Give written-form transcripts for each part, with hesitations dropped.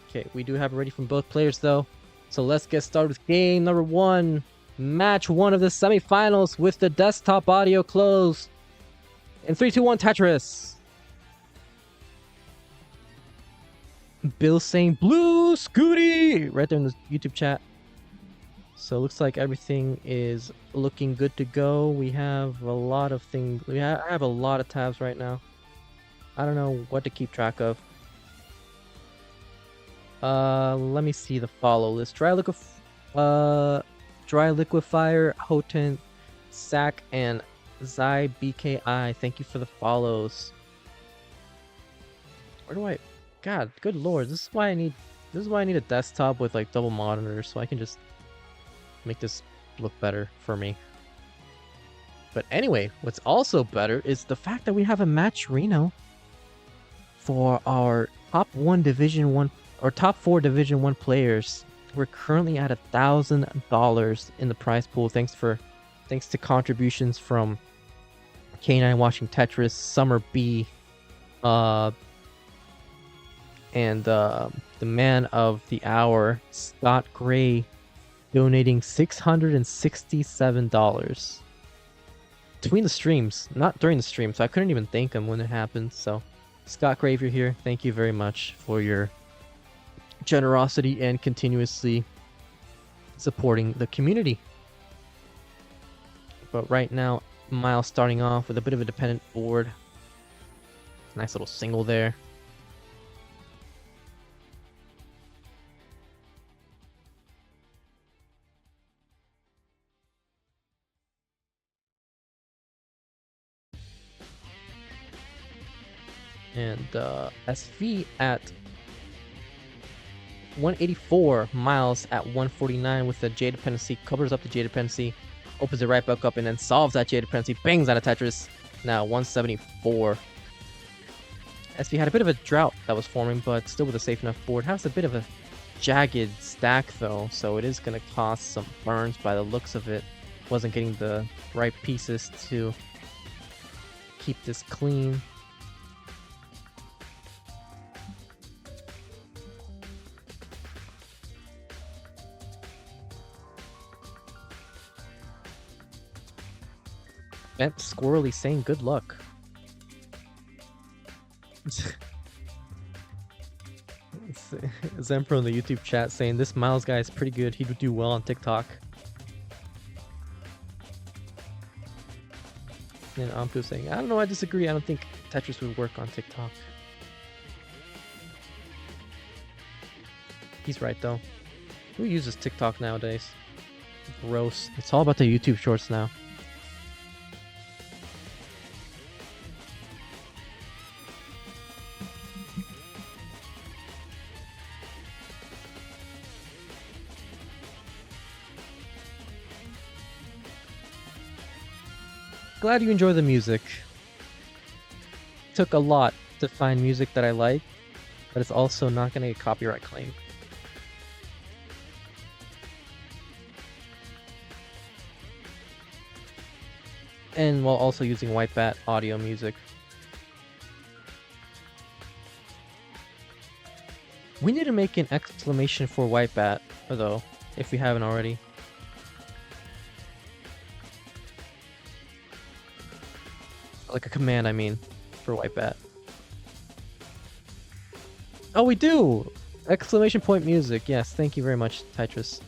Okay, we do have it ready from both players though. So let's get started with game number 1. Match 1 of the semifinals with the desktop audio closed. In 3, 2, 1, Tetris. Bill saying Blue Scuti right there in the YouTube chat. So it looks like everything is looking good to go. We have a lot of things. I have a lot of tabs right now. I don't know what to keep track of. Let me see the follow list. Dry Liquefier, Hoten, Sack, and Zai BKI. Thank you for the follows. Where do I? God, good lord! This is why I need a desktop with like double monitors, so I can just make this look better for me. But anyway, what's also better is the fact that we have a match Reno for our top 4 Division 1 players. We're currently at $1,000 in the prize pool thanks to contributions from K9 watching Tetris, Summer B, and the man of the hour, Scott Gray, donating $667 between the streams, not during the stream, so I couldn't even thank him when it happened. So Scott Gray, if you're here, thank you very much for your generosity and continuously supporting the community. But right now, Myles starting off with a bit of a dependent board. Nice little single there. And SV at 184, Myles at 149 with the J dependency, covers up the J dependency, opens it right back up, and then solves that J dependency, bangs out of Tetris. Now 174. SV had a bit of a drought that was forming, but still with a safe enough board. Has a bit of a jagged stack though, so it is going to cause some burns by the looks of it. Wasn't getting the right pieces to keep this clean. Bent Squirrely saying good luck. Zempro in the YouTube chat saying this Myles guy is pretty good. He would do well on TikTok. And Ampu saying, I don't know, I disagree. I don't think Tetris would work on TikTok. He's right though. Who uses TikTok nowadays? Gross. It's all about the YouTube shorts now. Glad you enjoy the music. Took a lot to find music that I like, but it's also not going to get copyright claim. And while also using White Bat audio music. We need to make an exclamation for White Bat, though, if we haven't already. Like a command, I mean, for White Bat. Oh, we do! Exclamation point music. Yes, thank you very much, Tetris.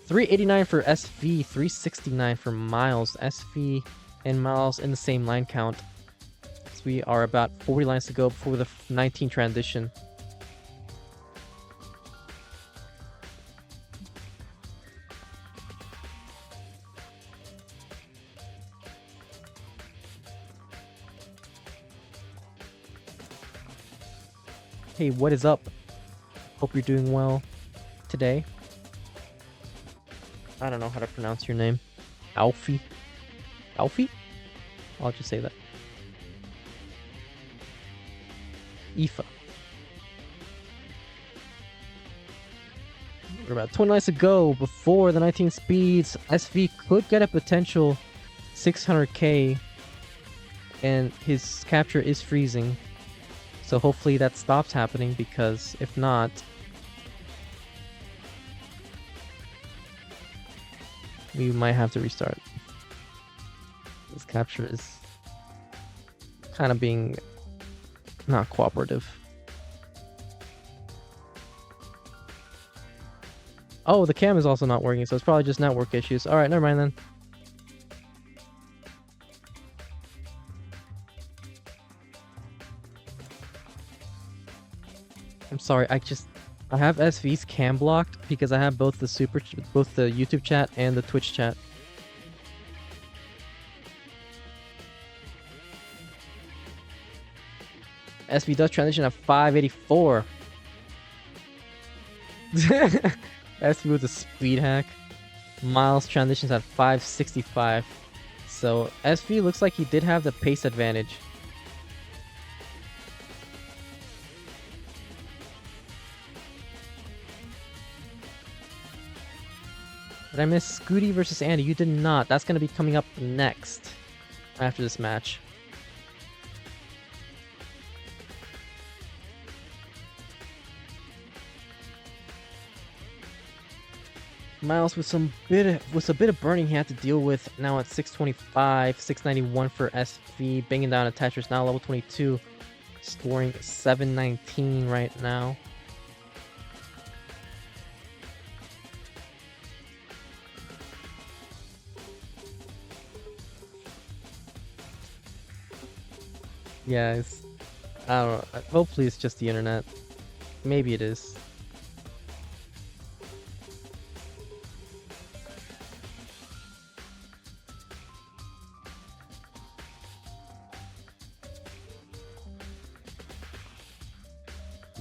389 for SV, 369 for Myles. SV and Myles in the same line count. So we are about 40 lines to go before the 19 transition. Hey, what is up? Hope you're doing well today. I don't know how to pronounce your name. Alfie? Alfie? I'll just say that. Aoife. We're about 20 lines to go before the 19 speeds. SV could get a potential 600k and his capture is freezing. So hopefully that stops happening, because if not, we might have to restart. This capture is kind of being not cooperative. Oh, the cam is also not working, so it's probably just network issues. Alright, never mind then. I'm sorry, I have SV's cam blocked because I have both the YouTube chat and the Twitch chat. SV does transition at 584. SV with a speed hack. Myles transitions at 565. So SV looks like he did have the pace advantage. Did I miss Scuti versus Andy? You did not. That's going to be coming up next after this match. Myles with a bit of burning he had to deal with now at 625, 691 for SV, banging down a Tetris now level 22, scoring 719 right now. Yeah, I don't know. Hopefully it's just the internet. Maybe it is.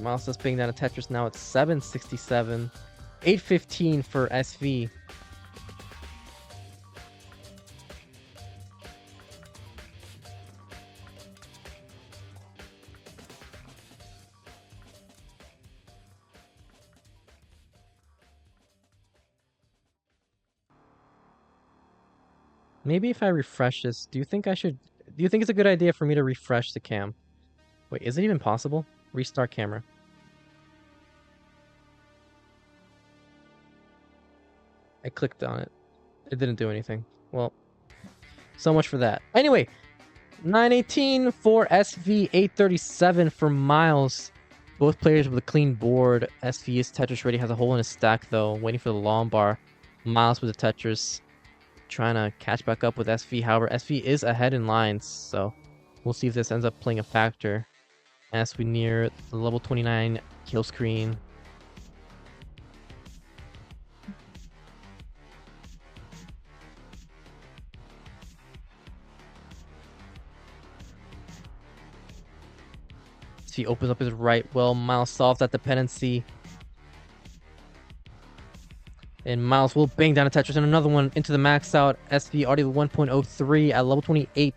Myles just pinging down a Tetris now at 767. 815 for SV. Maybe if I refresh this, do you think it's a good idea for me to refresh the cam? Wait, is it even possible? Restart camera. I clicked on it. It didn't do anything. Well, so much for that. Anyway, 918 for SV, 837 for Myles. Both players with a clean board. SV is Tetris ready, has a hole in his stack though, waiting for the long bar. Myles with the Tetris, trying to catch back up with SV. However, SV is ahead in lines, so we'll see if this ends up playing a factor as we near the level 29 kill screen. SV opens up his right well. Myles solves that dependency. And Myles will bang down a Tetris and another one into the max out. SV already 1.03 at level 28.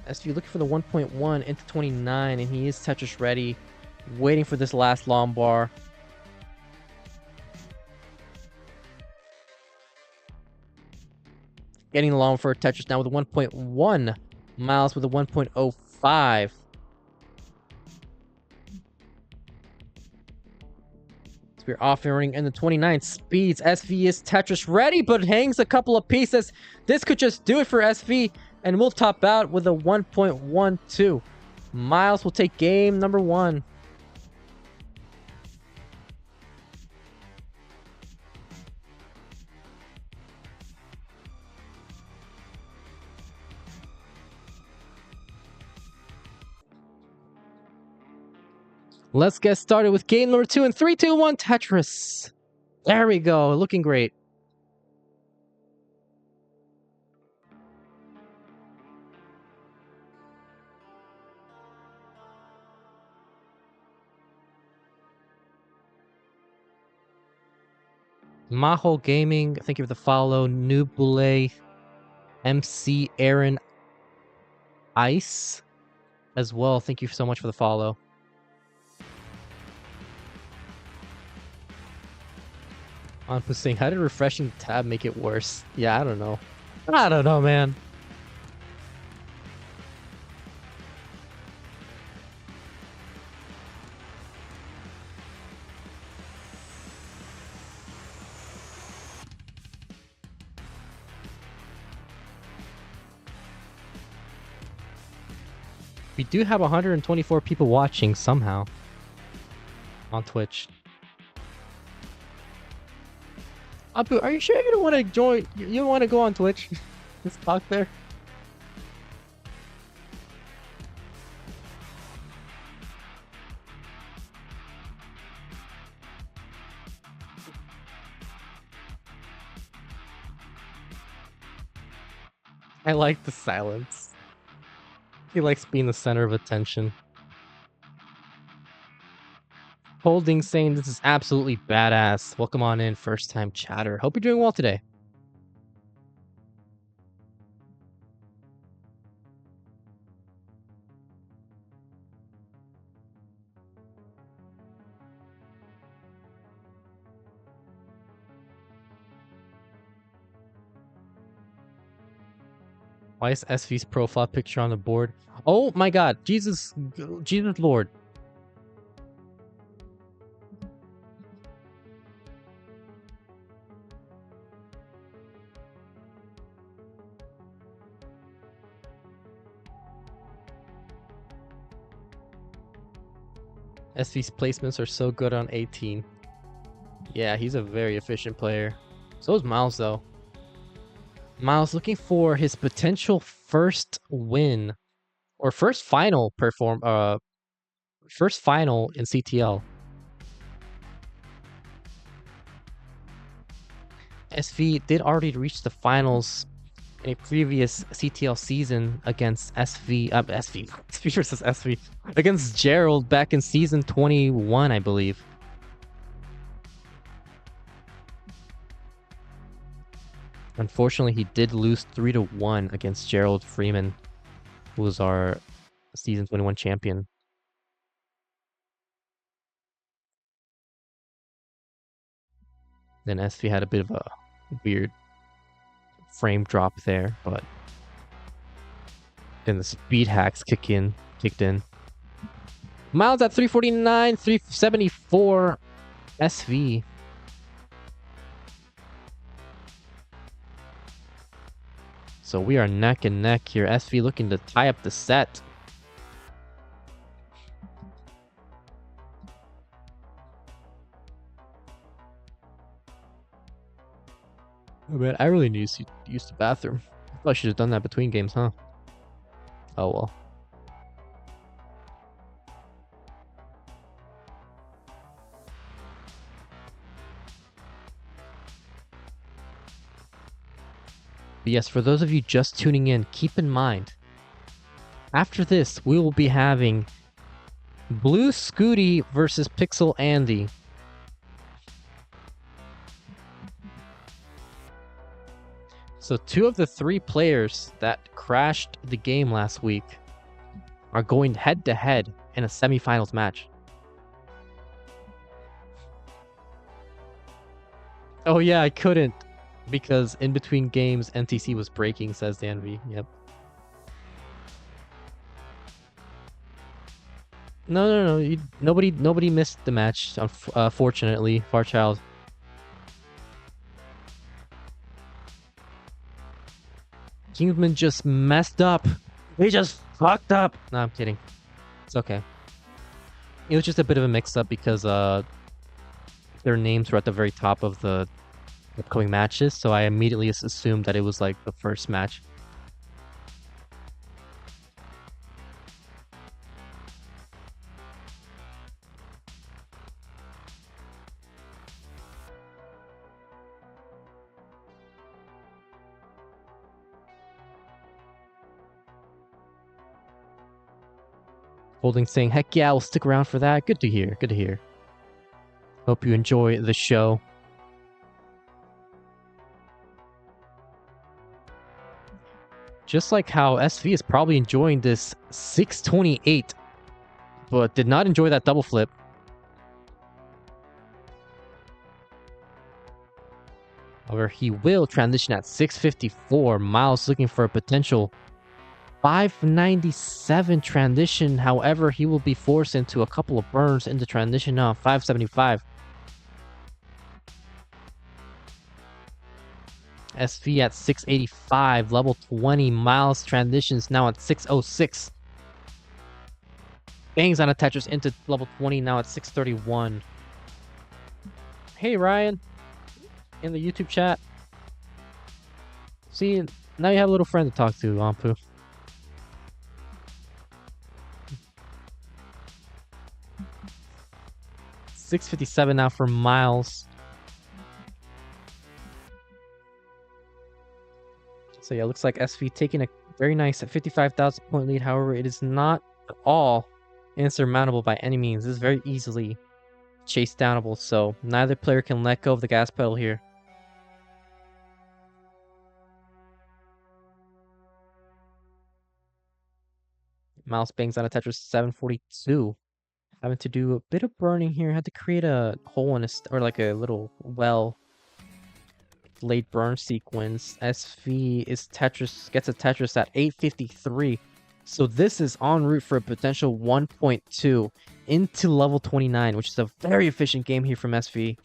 SV looking for the 1.1 into 29, and he is Tetris ready, waiting for this last long bar. Getting long for Tetris now with a 1.1. Myles with a 1.05. We're off and running in the 29 speeds. SV is Tetris ready, but hangs a couple of pieces. This could just do it for SV, and we'll top out with a 1.12. Myles will take game number 1. Let's get started with game number 2 in 3, 2, 1, Tetris. There we go, looking great. Maho Gaming, thank you for the follow. Nubule, MC Aaron Ice as well. Thank you so much for the follow. On saying, how did refreshing the tab make it worse? Yeah, I don't know. I don't know, man. We do have 124 people watching somehow on Twitch. Apu, are you sure you don't want to join? You don't want to go on Twitch? Just talk there. I like the silence. He likes being the center of attention. Holding saying this is absolutely badass. Welcome on in, first time chatter. Hope you're doing well today. Why is SV's profile picture on the board? Oh my god, Jesus Lord. SV's placements are so good on 18. Yeah, he's a very efficient player. So is Myles, though. Myles looking for his potential first win or first final first final in CTL. SV did already reach the finals in a previous CTL season against SV versus SV against Gerald back in season 21, I believe. Unfortunately, he did lose 3-1 against Gerald Freeman, who was our season 21 champion. Then SV had a bit of a weird frame drop there, but then the speed hacks kicked in. Myles at 349, 374 SV. So we are neck and neck here. SV looking to tie up the set. Oh man, I really need to use the bathroom. I thought I should have done that between games, huh? Oh well. But yes, for those of you just tuning in, keep in mind, after this, we will be having Blue Scuti versus Pixelandy. So 2 of the 3 players that crashed the game last week are going head-to-head in a semifinals match. Oh yeah, I couldn't. Because in between games, NTC was breaking, says Danby. Yep. No. Nobody missed the match. Fortunately, Farchild. Kingsman just messed up. He just fucked up. No, I'm kidding. It's okay. It was just a bit of a mix-up because their names were at the very top of the upcoming matches, so I immediately assumed that it was like the first match. Holding saying, heck yeah, we'll stick around for that. Good to hear. Good to hear. Hope you enjoy the show. Just like how SV is probably enjoying this 628, but did not enjoy that double flip. However, he will transition at 654. Myles looking for a potential 597 transition. However, he will be forced into a couple of burns in the transition now. 575. SV at 685. Level 20. Myles transitions now at 606. Bangs on a Tetris into level 20 now at 631. Hey, Ryan. In the YouTube chat. See, now you have a little friend to talk to, Ampu. $657 now for Myles. So yeah, looks like SV taking a very nice 55,000 point lead. However, it is not at all insurmountable by any means. This is very easily chase downable, so neither player can let go of the gas pedal here. Myles bangs on a Tetris 742. Having to do a bit of burning here. Had to create a hole in a or like a little well late burn sequence. SV is gets a Tetris at 853. So this is en route for a potential 1.2 into level 29, which is a very efficient game here from SV.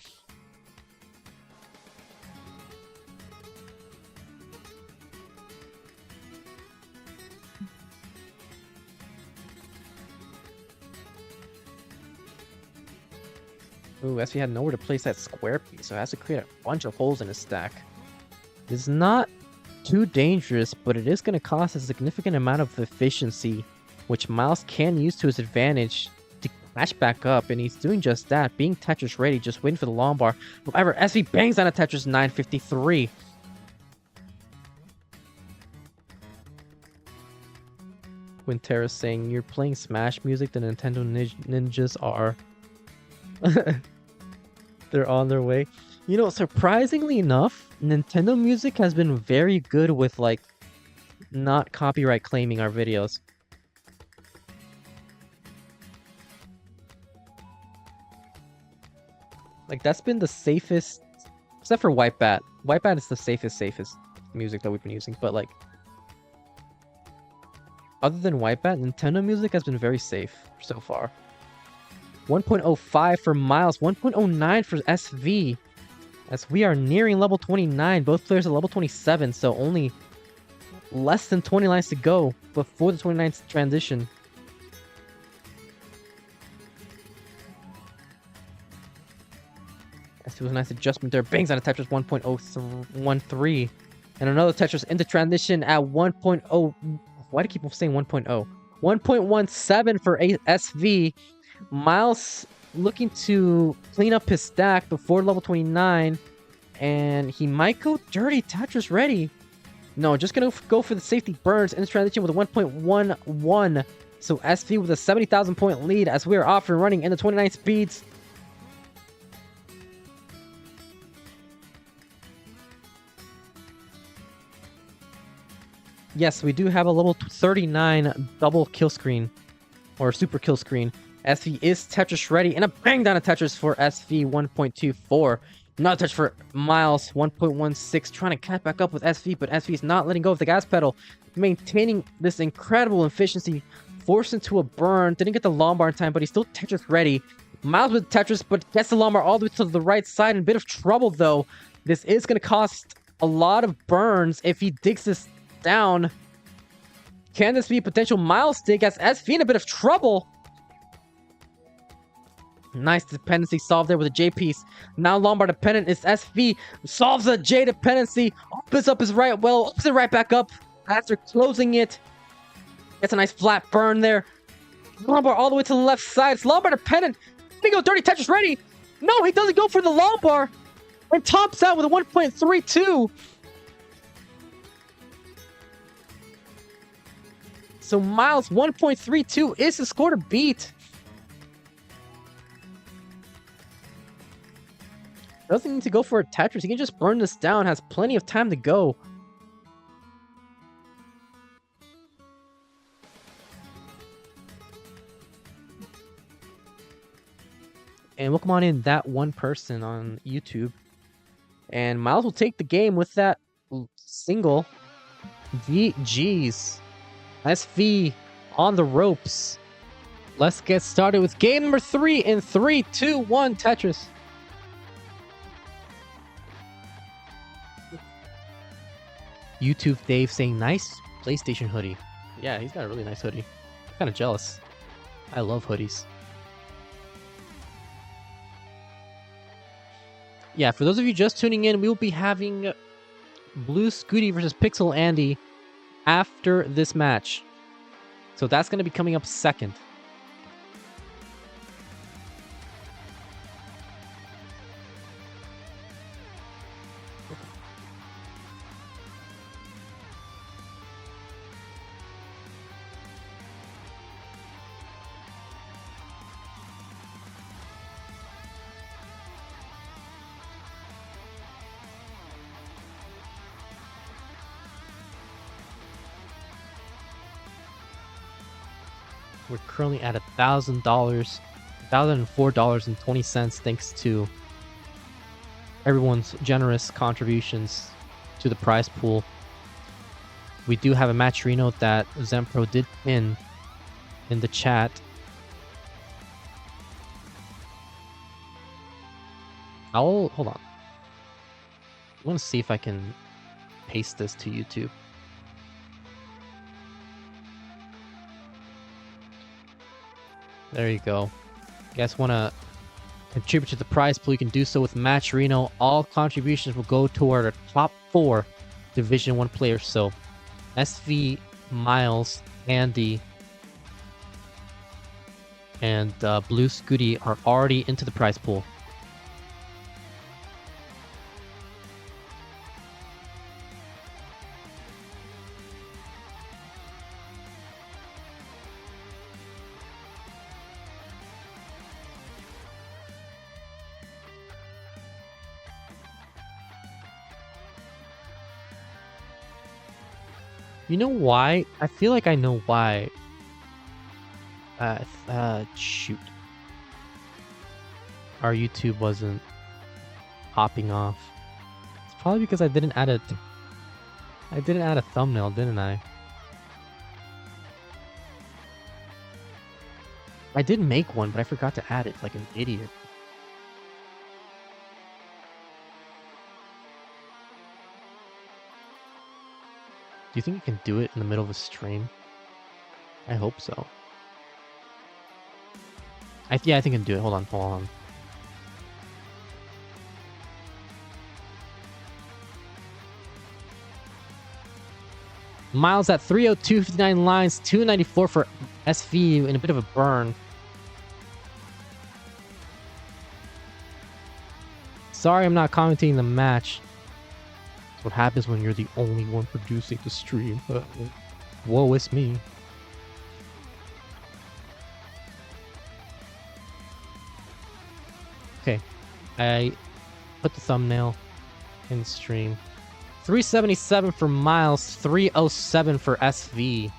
Ooh, SV had nowhere to place that square piece, so it has to create a bunch of holes in his stack. It's not too dangerous, but it is going to cost a significant amount of efficiency, which Myles can use to his advantage to catch back up, and he's doing just that, being Tetris ready, just waiting for the long bar. However, SV bangs on a Tetris 953. Wintera saying, you're playing Smash music, the Nintendo ninjas are... They're on their way. You know, surprisingly enough, Nintendo music has been very good with, like, not copyright claiming our videos. Like, that's been the safest, except for White Bat. White Bat is the safest music that we've been using, but, like, other than White Bat, Nintendo music has been very safe so far. 1.05 for Myles, 1.09 for SV. As we are nearing level 29, both players are level 27, so only less than 20 lines to go before the 29th transition. SV was a nice adjustment there. Bangs on a Tetris 1.013. And another Tetris into transition at 1.0. Why do I keep saying 1.0? 1.17 for SV. Myles looking to clean up his stack before level 29, and he might go dirty. Tetris ready. No, just gonna go for the safety burns in this transition with a 1.11. So SV with a 70,000 point lead as we are off and running in the 29 speeds. Yes, we do have a level 39 double kill screen, or super kill screen. SV is Tetris ready, and a bang down a Tetris for SV 1.24. Another touch for Myles 1.16, trying to catch back up with SV, but SV is not letting go of the gas pedal, maintaining this incredible efficiency, forced into a burn. Didn't get the long bar in time, but he's still Tetris ready. Myles with Tetris, but gets the long bar all the way to the right side. In a bit of trouble, though. This is going to cost a lot of burns if he digs this down. Can this be a potential Myles dig as SV in a bit of trouble? Nice dependency solved there with a J piece. Now Lombard dependent is SV. Solves a J dependency. Opens up his right well. Opens it right back up after closing it. Gets a nice flat burn there. Lombard all the way to the left side. It's Lombard dependent. He go dirty Tetris ready. No, he doesn't go for the Lombard. And tops out with a 1.32. So Myles 1.32 is the score to beat. Doesn't need to go for a Tetris. He can just burn this down. Has plenty of time to go. And welcome on in that one person on YouTube. And Myles will take the game with that single. GG's. SV on the ropes. Let's get started with game number 3 in 3, 2, 1, Tetris. YouTube Dave saying, nice PlayStation hoodie. Yeah, he's got a really nice hoodie. I'm kind of jealous. I love hoodies. Yeah, for those of you just tuning in, we will be having Blue Scuti versus Pixelandy after this match. So that's going to be coming up second. We're currently at $1,000, $1,004.20, thanks to everyone's generous contributions to the prize pool. We do have a match renote that Zempro did pin in the chat. Hold on. I want to see if I can paste this to YouTube. There you go. You guys want to contribute to the prize pool? You can do so with Match Reno. All contributions will go toward our top 4 Division 1 players. So SV, Myles, Andy, and Blue Scuti are already into the prize pool. You know why? I feel like I know why. Shoot. Our YouTube wasn't popping off. It's probably because I didn't add a thumbnail, didn't I? I did make one, but I forgot to add it like an idiot. Do you think you can do it in the middle of a stream? I hope so. Yeah, I think I can do it. Hold on. Myles at 302, 59 lines, 294 for SV in a bit of a burn. Sorry I'm not commentating the match. What happens when you're the only one producing the stream. Woe is me. Okay, I put the thumbnail in the stream. 377 for Myles, 307 for SV.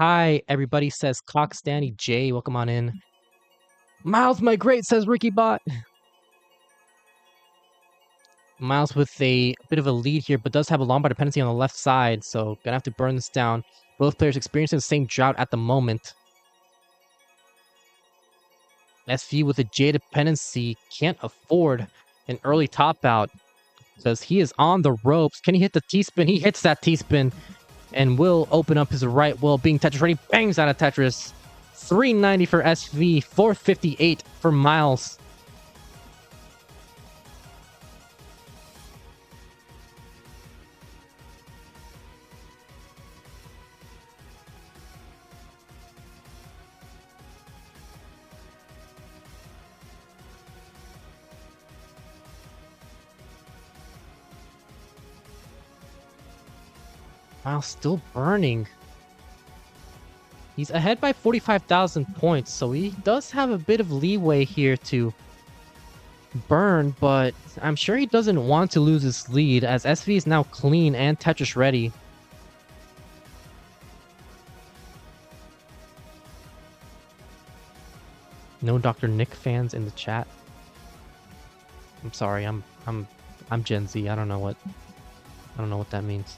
Hi, everybody, says Cox Danny J. Welcome on in. Mylesthegreat, says Ricky Bot. Myles with a bit of a lead here, but does have a long bar dependency on the left side, so gonna have to burn this down. Both players experiencing the same drought at the moment. SV with a J dependency can't afford an early top out, because he is on the ropes. Can he hit the T-spin? He hits that T-spin and will open up his right wheel, being Tetris ready. Bangs out of Tetris. 390 for SV, 458 for Myles. Myles still burning. He's ahead by 45,000 points, so he does have a bit of leeway here to burn, but I'm sure he doesn't want to lose his lead as SV is now clean and Tetris ready. No Dr. Nick fans in the chat. I'm sorry, I'm Gen Z. I don't know what that means.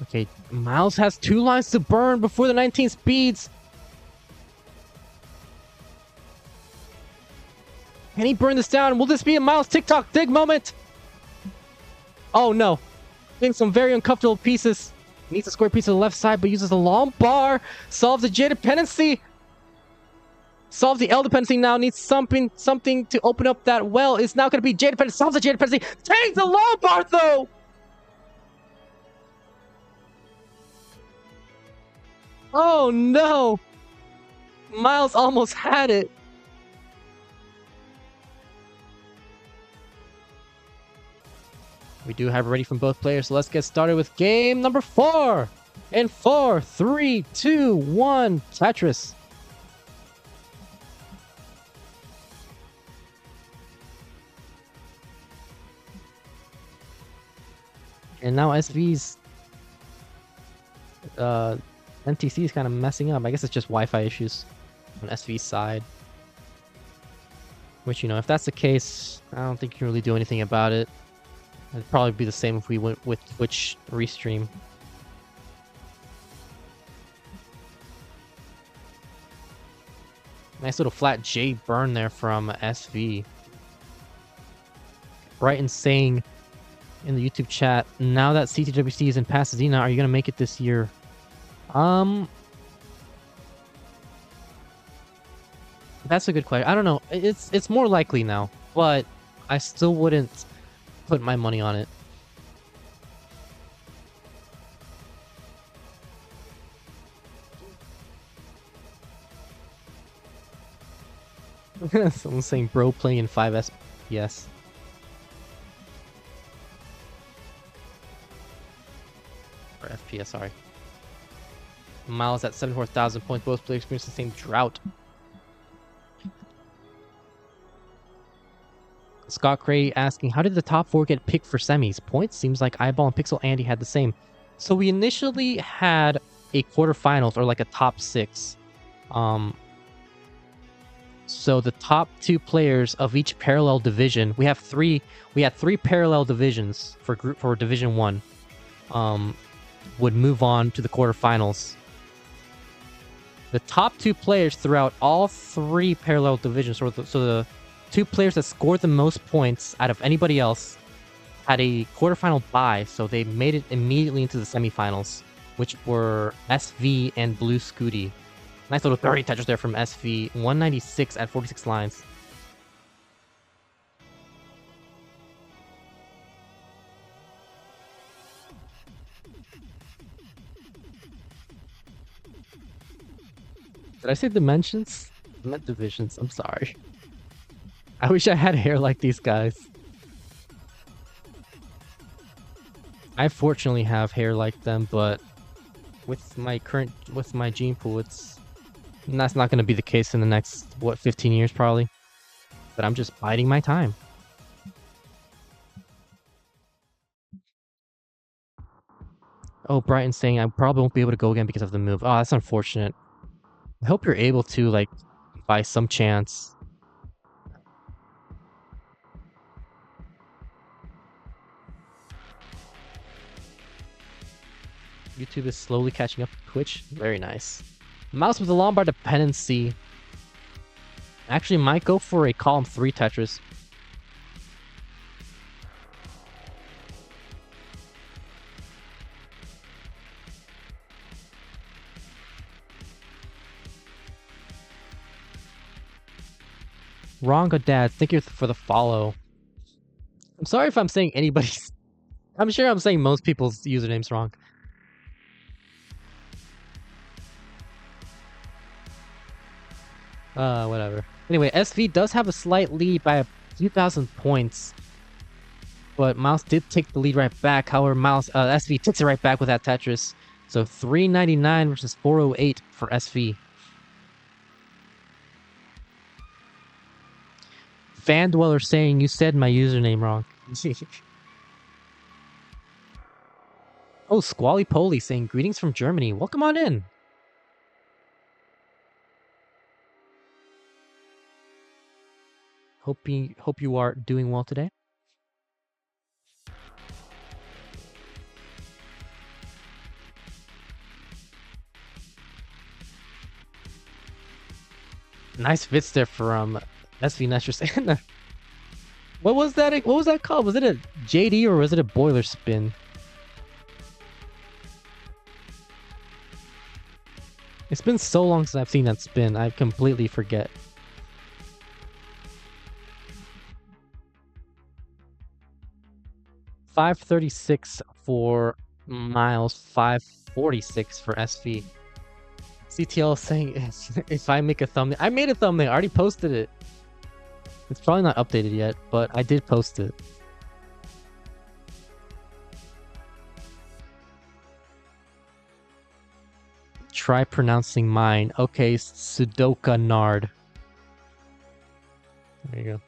Okay, Myles has 2 lines to burn before the 19 speeds. Can he burn this down? Will this be a Myles TikTok dig moment? Oh no. Getting some very uncomfortable pieces. Needs a square piece of the left side, but uses a long bar. Solves the J dependency. Solves the L dependency now. Needs something to open up that well. Is now going to be J dependency. Solves the J dependency. Takes the long bar though. Oh no. Myles almost had it. We do have it ready from both players, so let's get started with game number 4. In 4, 3, 2, 1, Tetris. And now SV's NTC is kind of messing up. I guess it's just Wi-Fi issues on SV's side. Which, you know, if that's the case, I don't think you can really do anything about it. It'd probably be the same if we went with Twitch Restream. Nice little flat J burn there from SV. Brighton saying in the YouTube chat, now that CTWC is in Pasadena, are you going to make it this year? That's a good question. I don't know. It's more likely now, but I still wouldn't put my money on it. Someone's saying bro playing in 5S. Yes. Or FPS, sorry. Myles at 74,000 points. Both players experience the same drought. Scott Cray asking, how did the top 4 get picked for semis? Points? Seems like Eyeball and Pixelandy had the same. So we initially had a quarterfinals or like a top 6. So the top 2 players of each parallel division, we had 3 parallel divisions for Division 1, would move on to the quarterfinals. The top 2 players throughout all 3 parallel divisions, so the 2 players that scored the most points out of anybody else had a quarterfinal bye, so they made it immediately into the semifinals, which were SV and Blue Scuti. Nice little 30 Tetris there from SV, 196 at 46 lines. Did I say dimensions? I meant divisions, I'm sorry. I wish I had hair like these guys. I fortunately have hair like them, but with my gene pool, that's not going to be the case in the next, 15 years probably. But I'm just biding my time. Oh, Brighton's saying I probably won't be able to go again because of the move. Oh, that's unfortunate. I hope you're able to, like, by some chance. YouTube is slowly catching up to Twitch. Very nice. Myles with the Lombard dependency. Actually, might go for a column 3 Tetris. Wrong, Dad. Thank you for the follow. I'm sorry if I'm saying anybody's... I'm sure I'm saying most people's usernames wrong. Whatever. Anyway, SV does have a slight lead by a few thousand points. But Myles did take the lead right back. However, Myles SV takes it right back with that Tetris. So 399 versus 408 for SV. Fan Dweller saying you said my username wrong. Oh, Squally Poly saying greetings from Germany. Welcome on in. Hope you are doing well today. Nice fits there from SV Nestrus. What was that? What was that called? Was it a JD or was it a boiler spin? It's been so long since I've seen that spin, I completely forget. $536 for Myles, $546 for SV. CTL saying if I make a thumbnail. I made a thumbnail, I already posted it. It's probably not updated yet, but I did post it. Try pronouncing mine. Okay, Sudoka Nard. There you go.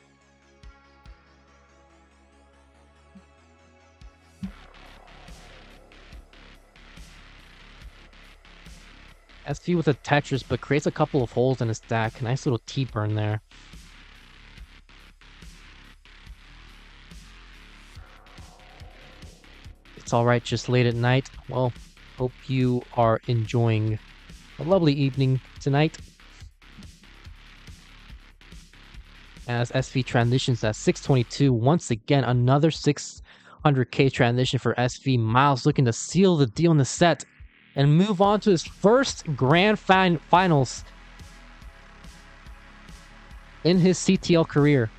SV with a Tetris, but creates a couple of holes in his stack. Nice little T-burn there. It's alright, just late at night. Well, hope you are enjoying a lovely evening tonight. As SV transitions at 622, once again, another 600k transition for SV. Myles looking to seal the deal in the set and move on to his first grand finals in his CTL career.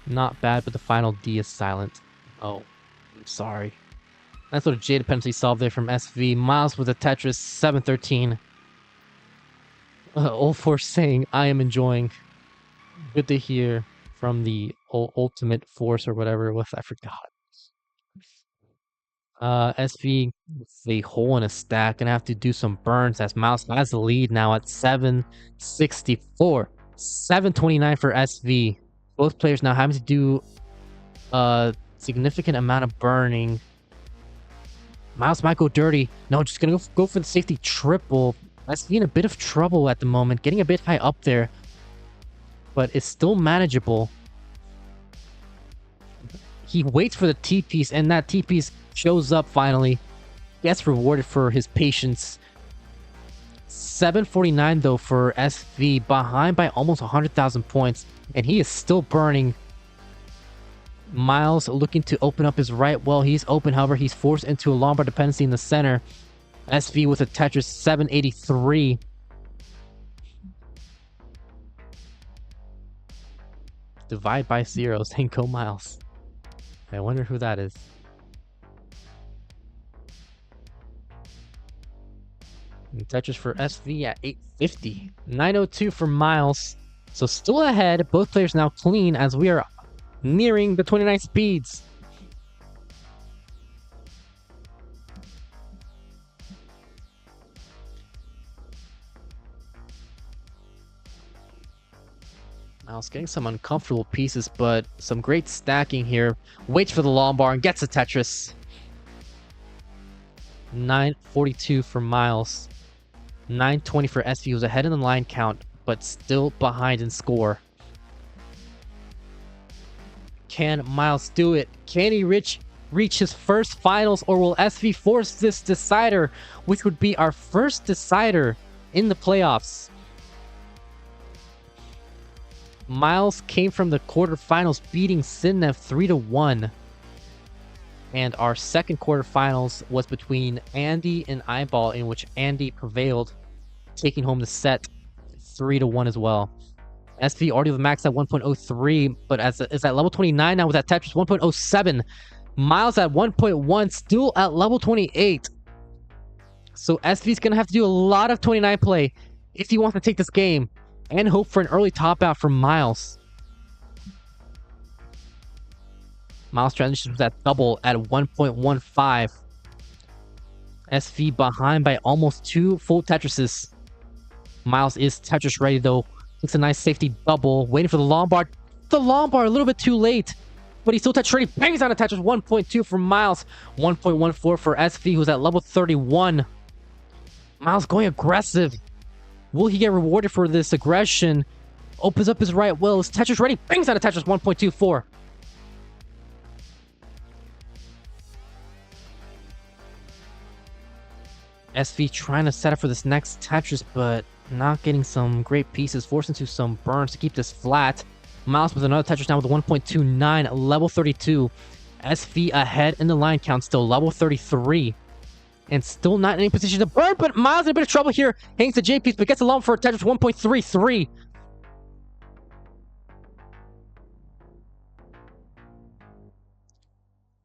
Not bad, but the final D is silent. Oh, I'm sorry. Nice little J dependency solved there from SV. Myles with a Tetris, 713. Old Force saying, I am enjoying. Good to hear from the Ultimate Force or whatever it was. I forgot. SV with a hole in a stack. Gonna have to do some burns as Myles has the lead now at 764. 729 for SV. Both players now having to do a significant amount of burning. Myles might go dirty. No, just gonna go for the safety triple. SV in a bit of trouble at the moment, getting a bit high up there, but it's still manageable. He waits for the T-piece, and that T-piece shows up finally. Gets rewarded for his patience. 749 though for SV, behind by almost 100,000 points, and he is still burning. Myles looking to open up his right. Well, he's open, however, he's forced into a Lombard dependency in the center. SV with a Tetris, 783. Divide by 0, saying go Myles. I wonder who that is. And Tetris for SV at 850. 902 for Myles. So still ahead. Both players now clean as we are nearing the 29 speeds. Myles getting some uncomfortable pieces, but some great stacking here. Waits for the Lombard and gets a Tetris. 942 for Myles. 920 for SV, who's ahead in the line count, but still behind in score. Can Myles do it? Can he reach his first finals, or will SV force this decider, which would be our first decider in the playoffs? Myles came from the quarterfinals beating Sinnev 3-1. And our second quarterfinals was between Andy and Eyeball, in which Andy prevailed, taking home the set 3-1 as well. SV already with max at 1.03, but is at level 29 now with that Tetris 1.07. Myles at 1.1, still at level 28. So SV's going to have to do a lot of 29 play if he wants to take this game. and hope for an early top out from Myles. Myles transitions with that double at 1.15. SV behind by almost 2 full Tetrises. Myles is Tetris ready though. Takes a nice safety double, waiting for the long bar. The long bar a little bit too late, but he's still Tetris ready. Bangs on a Tetris. 1.2 for Myles, 1.14 for SV, who's at level 31. Myles going aggressive. Will he get rewarded for this aggression? Opens up his right wheel. Is Tetris ready? Bangs on a Tetris. 1.24. SV trying to set up for this next Tetris, but not getting some great pieces, forced into some burns to keep this flat. Myles with another Tetris now with 1.29, level 32. SV ahead in the line count, still level 33. And still not in any position to burn, but Myles in a bit of trouble here. Hangs the J piece, but gets along for a Tetris 1.33.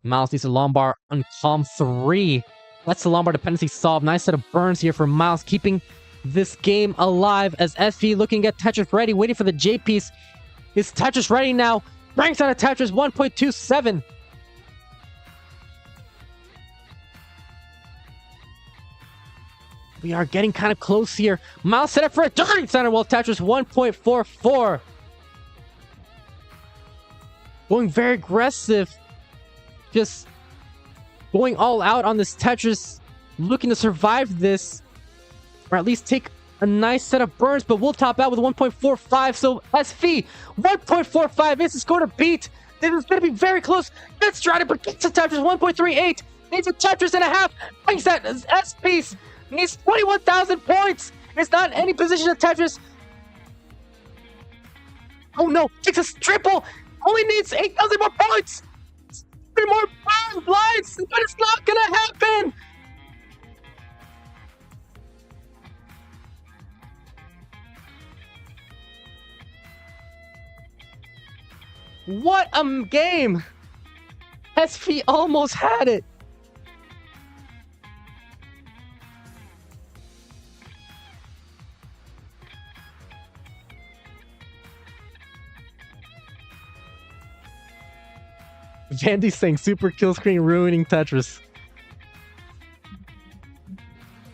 Myles needs a long bar on column 3. That's the long bar dependency solved. Nice set of burns here for Myles, keeping this game alive as SV looking at Tetris ready, waiting for the J piece. Is Tetris ready now? Ranks out of Tetris 1.27. We are getting kind of close here. Myles set up for a dirty center wall Tetris 1.44. Going very aggressive. Just going all out on this Tetris, looking to survive this, or at least take a nice set of burns, but we'll top out with 1.45, so SV, 1.45 is the score to beat. This is going to be very close. Gets Stratted, but gets a Tetris 1.38. Needs a Tetris and a half. Brings that S piece. Needs 21,000 points. It's not in any position of Tetris. Oh no, takes a triple. Only needs 8,000 more points. 3 more burn lines, but it's not gonna happen. What a game! SV almost had it. Vandy's saying super kill screen ruining Tetris.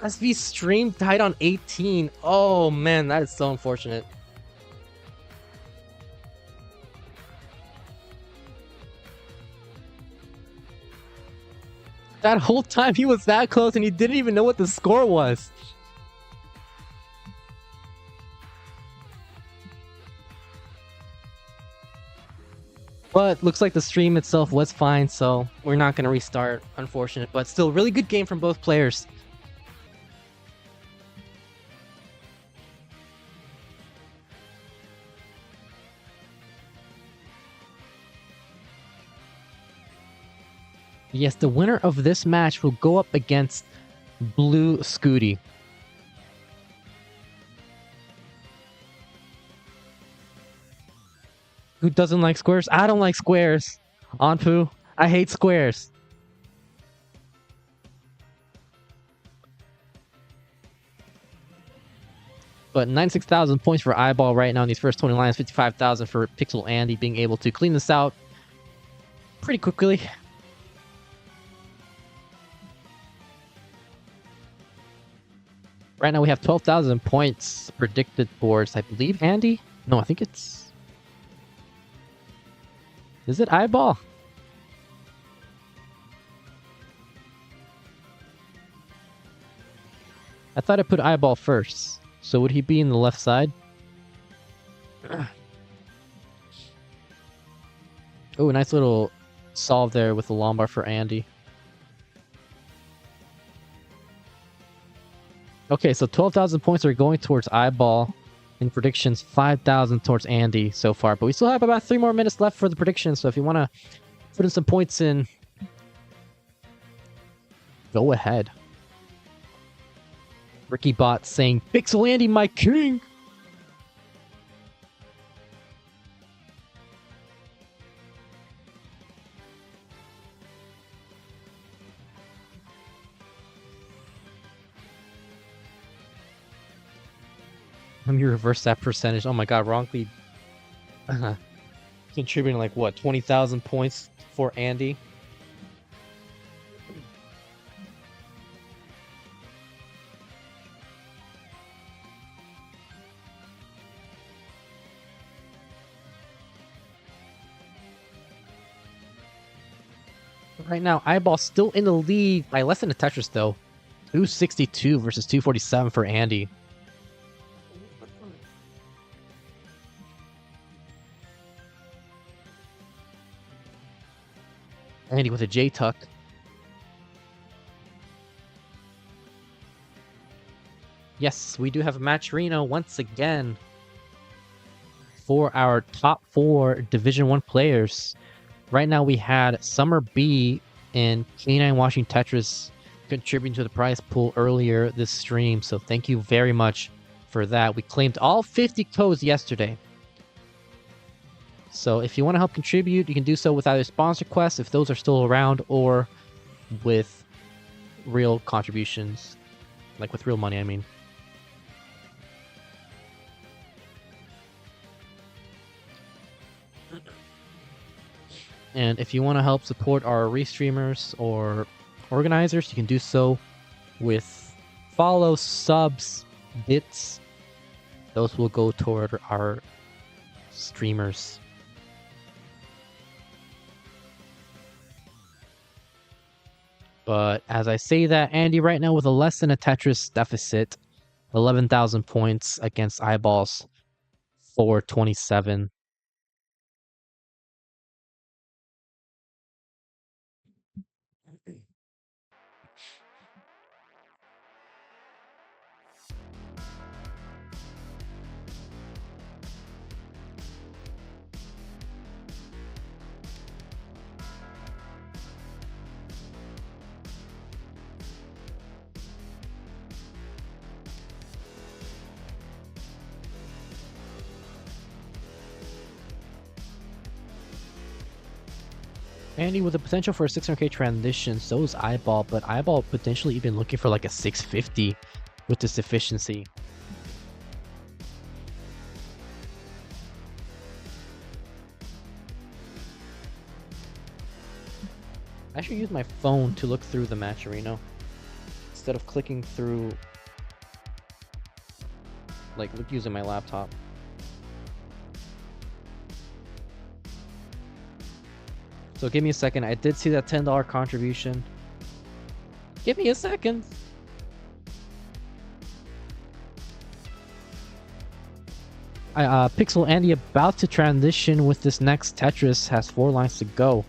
SV stream tied on 18. Oh man, that is so unfortunate. That whole time he was that close and he didn't even know what the score was. But looks like the stream itself was fine, so we're not going to restart. Unfortunate, but still really good game from both players. Yes, the winner of this match will go up against Blue Scuti. Who doesn't like squares? I don't like squares. Anpu, I hate squares. But 96,000 points for Eyeball right now in these first 20 lines. 55,000 for Pixelandy being able to clean this out pretty quickly. Right now we have 12,000 points predicted towards, I believe, Andy? No, I think it's... Is it Eyeball? I thought I put Eyeball first. So would he be in the left side? Oh, nice little solve there with the lumbar for Andy. Okay, so 12,000 points are going towards Eyeball. In predictions, 5,000 towards Andy so far. But we still have about 3 more minutes left for the predictions. So if you want to put in some points in, go ahead. Ricky Bot saying, Pixelandy, my king! Let me reverse that percentage. Oh my god, wrongly contributing like what, 20,000 points for Andy. Right now, Eyeball still in the lead by less than a Tetris though. 262 versus 247 for Andy. Andy with a J-tuck. Yes, we do have a match Reno once again for our top 4 Division 1 players. Right now we had Summer B and K9 watching Tetris contributing to the prize pool earlier this stream, so thank you very much for that. We claimed all 50 codes yesterday. So if you want to help contribute, you can do so with either sponsor quests, if those are still around, or with real contributions. Like with real money, I mean. And if you want to help support our restreamers or organizers, you can do so with follows, subs, bits. Those will go toward our streamers. But as I say that, Andy right now with a less than a Tetris deficit, 11,000 points against Eyeballs, 427. Andy with the potential for a 600k transition, so is Eyeball, but Eyeball potentially even looking for like a 650 with this efficiency. I should use my phone to look through the match, Reno, instead of clicking through, like using my laptop. So give me a second. I did see that $10 contribution. Give me a second. Pixelandy about to transition with this next Tetris, has 4 lines to go.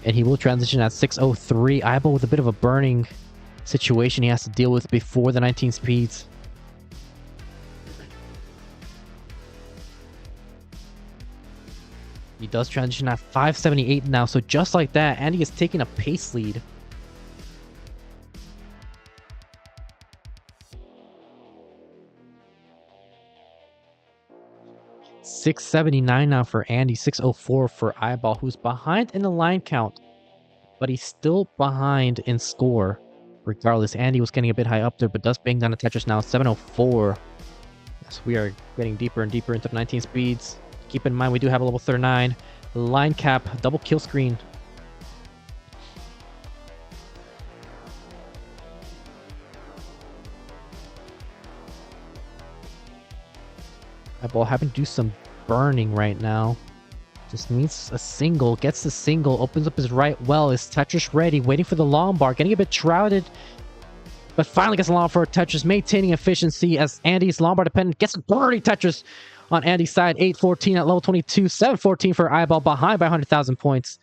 And he will transition at 6:03. Eyeball with a bit of a burning situation he has to deal with before the 19 speeds. He does transition at 5:78 now, so just like that, Andy is taking a pace lead. $6.79 now for Andy, 6:04 for Eyeball, who's behind in the line count, but he's still behind in score. Regardless, Andy was getting a bit high up there, but does bang down the Tetris now, 7:04. Yes, we are getting deeper and deeper into the 19 speeds. Keep in mind, we do have a level 39 line cap, double kill screen. Eyeball having to do some burning right now. Just needs a single, gets the single, opens up his right well, is Tetris ready, waiting for the long bar, getting a bit shrouded, but finally gets a long for Tetris, maintaining efficiency as Andy's long bar dependent gets a dirty Tetris on Andy's side. 8:14 at level 22, 7:14 for Eyeball, behind by 100,000 points.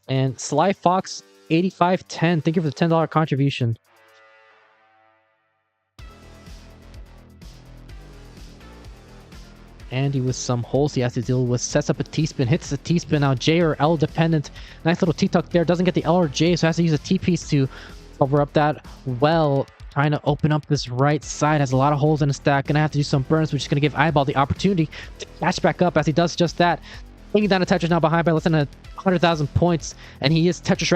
And Sly Fox, 8510, thank you for the $10 contribution. Andy with some holes he has to deal with, sets up a T-spin, hits the T-spin, now J or L dependent. Nice little T-tuck there, doesn't get the L or J, so has to use a T-piece to cover up that well. Trying to open up this right side, has a lot of holes in the stack, gonna have to do some burns, which is gonna give Eyeball the opportunity to catch back up as he does just that. Taking down a Tetris now behind by less than 100,000 points, and he is Tetris